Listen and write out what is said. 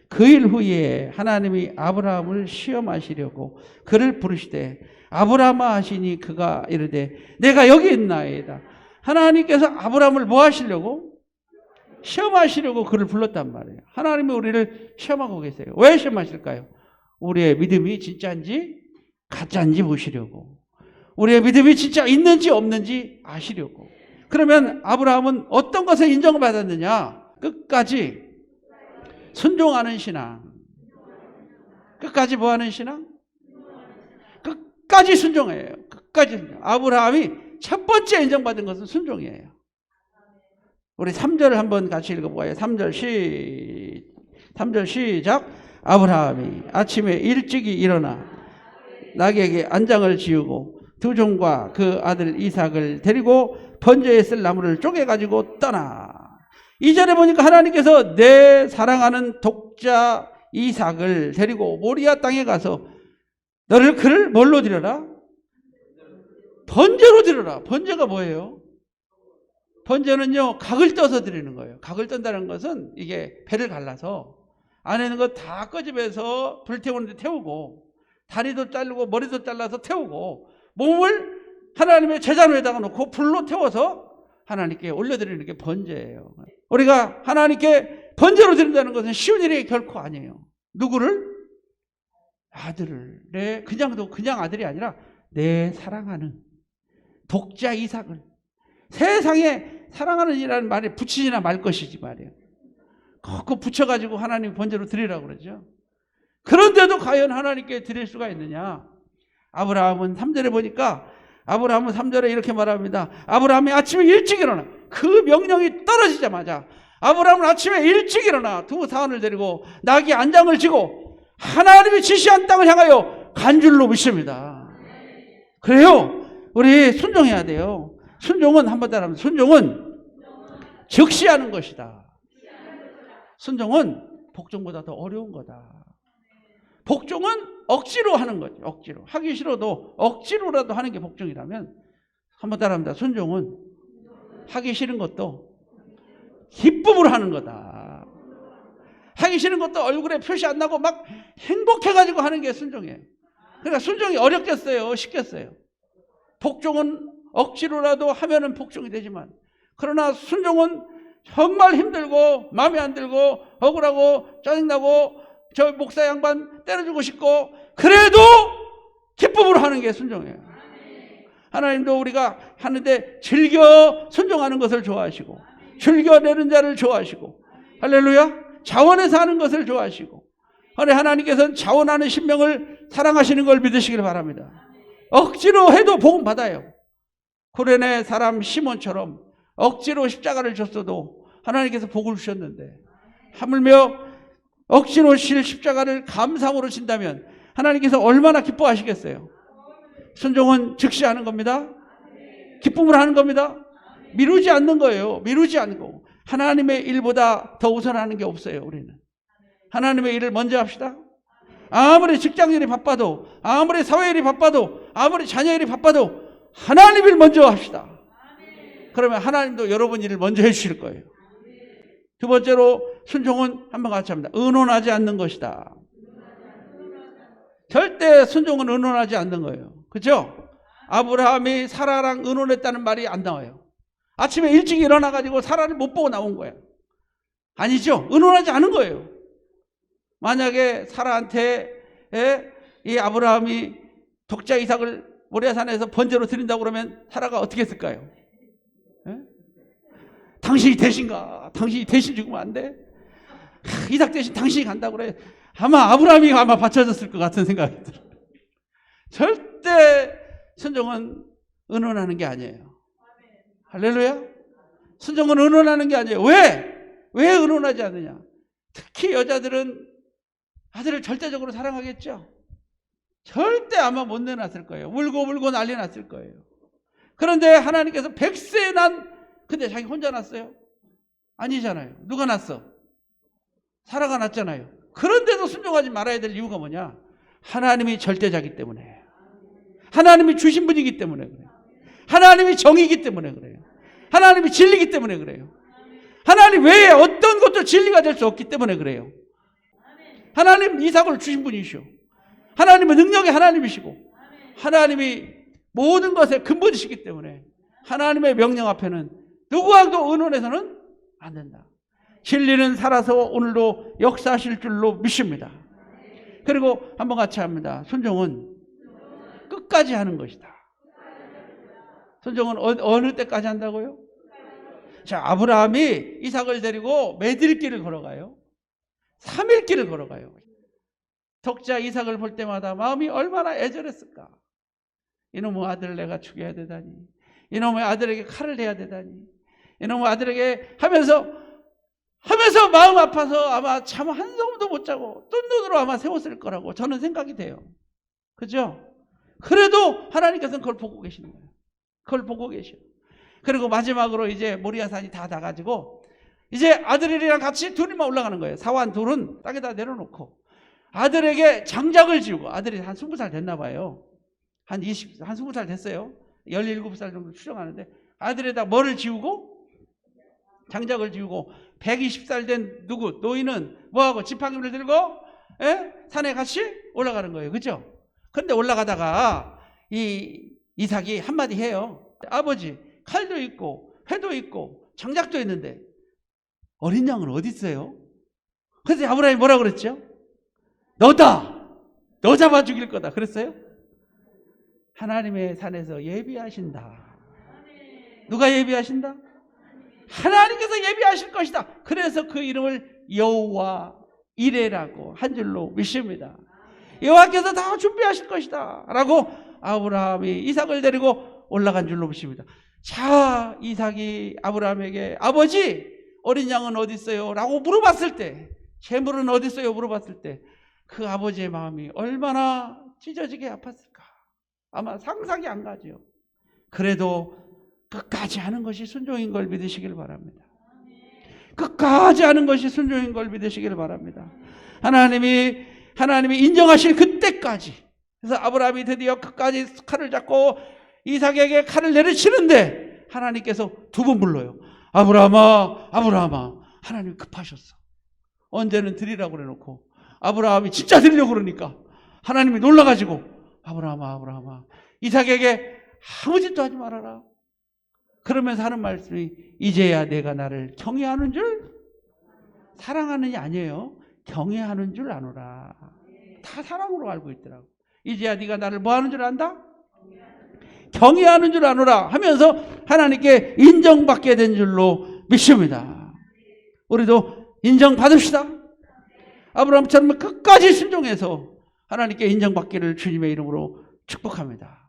그 일 후에 하나님이 아브라함을 시험하시려고 그를 부르시되 아브라함아 하시니 그가 이르되 내가 여기 있나이다. 하나님께서 아브라함을 뭐 하시려고? 시험하시려고 그를 불렀단 말이에요. 하나님이 우리를 시험하고 계세요. 왜 시험하실까요? 우리의 믿음이 진짜인지 가짜인지 보시려고. 우리의 믿음이 진짜 있는지 없는지 아시려고. 그러면 아브라함은 어떤 것을 인정받았느냐? 끝까지 순종하는 신앙. 끝까지 뭐 하는 신앙? 끝까지 순종해요. 끝까지 순종. 아브라함이 첫 번째 인정받은 것은 순종이에요. 우리 3절을 한번 같이 읽어봐요. 3절 시작. 아브라함이 아침에 일찍이 일어나 나귀에게 안장을 지우고 두 종과 그 아들 이삭을 데리고 번제에 쓸 나무를 쪼개가지고 떠나. 2절에 보니까 하나님께서 내 사랑하는 독자 이삭을 데리고 모리아 땅에 가서 그를 뭘로 드려라? 번제로 드려라. 번제가 뭐예요? 번제는요, 각을 떠서 드리는 거예요. 각을 떤다는 것은 이게 배를 갈라서 안에 있는 거 다 꺼집어서 불 태우는데 태우고, 다리도 자르고 머리도 잘라서 태우고, 몸을 하나님의 제자로에다가 놓고 불로 태워서 하나님께 올려드리는 게 번제예요. 우리가 하나님께 번제로 드린다는 것은 쉬운 일이 결코 아니에요. 누구를? 아들을. 그냥 아들이 아니라 내 사랑하는 독자 이삭을. 세상에 사랑하는 이라는 말에 붙이지나 말 것이지 말이에요. 꼭 붙여가지고 하나님 번제로 드리라고 그러죠. 그런데도 과연 하나님께 드릴 수가 있느냐? 아브라함은 3절에 보니까 아브라함은 3절에 이렇게 말합니다. 아브라함이 아침에 일찍 일어나. 그 명령이 떨어지자마자 아브라함은 아침에 일찍 일어나 두 사원을 데리고 나귀 안장을 지고 하나님이 지시한 땅을 향하여 간 줄로 믿습니다. 그래요. 우리 순종해야 돼요. 순종은 한번 따라합니다. 순종은 즉시하는 것이다. 순종은 복종보다 더 어려운 거다. 복종은 억지로 하는 거죠. 억지로. 하기 싫어도 억지로라도 하는 게 복종이라면 한번 따라합니다. 순종은 하기 싫은 것도 기쁨으로 하는 거다. 하기 싫은 것도 얼굴에 표시 안 나고 막 행복해가지고 하는 게 순종이에요. 그러니까 순종이 어렵겠어요? 쉽겠어요? 복종은 억지로라도 하면은 복종이 되지만, 그러나 순종은 정말 힘들고 마음에 안 들고 억울하고 짜증나고 저 목사 양반 때려주고 싶고 그래도 기쁨으로 하는 게 순종이에요. 하나님도 우리가 하는데 즐겨 순종하는 것을 좋아하시고 즐겨내는 자를 좋아하시고, 할렐루야, 자원해서 하는 것을 좋아하시고, 하나님께서는 자원하는 신명을 사랑하시는 걸 믿으시길 바랍니다. 억지로 해도 복음 받아요. 구레네 사람 시몬처럼 억지로 십자가를 줬어도 하나님께서 복을 주셨는데, 하물며 억지로 실 십자가를 감사함으로 진다면 하나님께서 얼마나 기뻐하시겠어요? 순종은 즉시 하는 겁니다. 기쁨으로 하는 겁니다. 미루지 않는 거예요. 미루지 않고. 하나님의 일보다 더 우선하는 게 없어요. 우리는 하나님의 일을 먼저 합시다. 아무리 직장일이 바빠도, 아무리 사회일이 바빠도, 아무리 자녀일이 바빠도 하나님 일 먼저 합시다. 그러면 하나님도 여러분 일을 먼저 해주실 거예요. 두 번째로 순종은 한번 같이 합니다. 의논하지 않는 것이다. 절대 순종은 의논하지 않는 거예요. 그렇죠? 아브라함이 사라랑 의논했다는 말이 안 나와요. 아침에 일찍 일어나가지고 사라를 못 보고 나온 거예요. 아니죠. 의논하지 않은 거예요. 만약에 사라한테 이 아브라함이 독자 이삭을 모리아산에서 번제로 드린다고 그러면 사라가 어떻게 했을까요? 당신이 대신가? 당신이 대신 죽으면 안 돼? 이삭 대신 당신이 간다고 그래. 아마 아브라함이 받쳐줬을 것 같은 생각이 들어요. 절대 순종은 의논하는 게 아니에요. 할렐루야. 순종은 의논하는 게 아니에요. 왜 의논하지 않느냐? 특히 여자들은 아들을 절대적으로 사랑하겠죠. 절대 아마 못 내놨을 거예요. 울고 난리 났을 거예요. 그런데 하나님께서 100세 근데 자기 혼자 낳았어요? 아니잖아요. 누가 낳았어? 사라가 낳았잖아요. 그런데도 순종하지 말아야 될 이유가 뭐냐? 하나님이 절대자기 때문에, 하나님이 주신 분이기 때문에 그래요. 하나님이 정이기 때문에 그래요. 하나님이 진리기 때문에 그래요. 하나님 외에 어떤 것도 진리가 될 수 없기 때문에 그래요. 하나님 이삭을 주신 분이시오. 하나님은 능력의 하나님이시고 하나님이 모든 것의 근본이시기 때문에 하나님의 명령 앞에는 누구와도 의논해서는 안 된다. 진리는 살아서 오늘도 역사하실 줄로 믿습니다. 그리고 한번 같이 합니다. 순종은 끝까지 하는 것이다. 순종은 어느 때까지 한다고요? 자, 아브라함이 이삭을 데리고 매들길을 걸어가요. 3일 길을 걸어가요. 적자 이삭을 볼 때마다 마음이 얼마나 애절했을까. 이놈의 아들을 내가 죽여야 되다니, 이놈의 아들에게 칼을 대야 되다니, 이놈의 아들에게 하면서 마음 아파서 아마 잠 한숨도 못 자고 뜬 눈으로 아마 세웠을 거라고 저는 생각이 돼요. 그죠? 그래도 하나님께서는 그걸 보고 계시는 거예요. 그걸 보고 계셔. 그리고 마지막으로 이제 모리아산이 다 가지고 이제 아들이랑 같이 둘이만 올라가는 거예요. 사환 둘은 땅에다 내려놓고 아들에게 장작을 지우고, 아들이 한 20살 됐나 봐요. 한 20살 됐어요. 17살 정도 추정하는데 아들에다 뭐를 지우고? 장작을 지우고 120살 된 노인은 뭐하고? 지팡이를 들고 산에 같이 올라가는 거예요. 그죠? 그런데 올라가다가 이 이삭이 한마디 해요. 아버지, 칼도 있고 회도 있고 장작도 있는데 어린 양은 어디 있어요? 그래서 아브라함이 뭐라고 그랬죠? 너다! 너 잡아 죽일 거다. 그랬어요? 하나님의 산에서 예비하신다. 누가 예비하신다? 하나님께서 예비하실 것이다. 그래서 그 이름을 여호와 이레라고 한 줄로 믿습니다. 여호와께서 다 준비하실 것이다 라고 아브라함이 이삭을 데리고 올라간 줄로 믿습니다. 자, 이삭이 아브라함에게 아버지, 어린 양은 어디 있어요? 라고 물어봤을 때, 재물은 어디 있어요? 물어봤을 때 그 아버지의 마음이 얼마나 찢어지게 아팠을까. 아마 상상이 안 가죠. 그래도 끝까지 하는 것이 순종인 걸 믿으시길 바랍니다. 끝까지 하는 것이 순종인 걸 믿으시길 바랍니다. 하나님이 인정하실 그때까지. 그래서 아브라함이 드디어 끝까지 칼을 잡고 이삭에게 칼을 내리치는데 하나님께서 두 번 불러요. 아브라함아, 아브라함아. 하나님이 급하셨어. 언제는 드리라고 그래놓고 아브라함이 진짜 드리려고 그러니까 하나님이 놀라가지고 아브라함아, 아브라함아, 이삭에게 아무 짓도 하지 말아라. 그러면서 하는 말씀이 이제야 내가 나를 경외하는 줄, 사랑하느냐 아니에요. 경외하는 줄 아노라. 다 사랑으로 알고 있더라고. 이제야 네가 나를 뭐 하는 줄 안다? 경외하는 줄 아노라 하면서 하나님께 인정받게 된 줄로 믿습니다. 우리도 인정받읍시다. 아브라함처럼 끝까지 순종해서 하나님께 인정받기를 주님의 이름으로 축복합니다.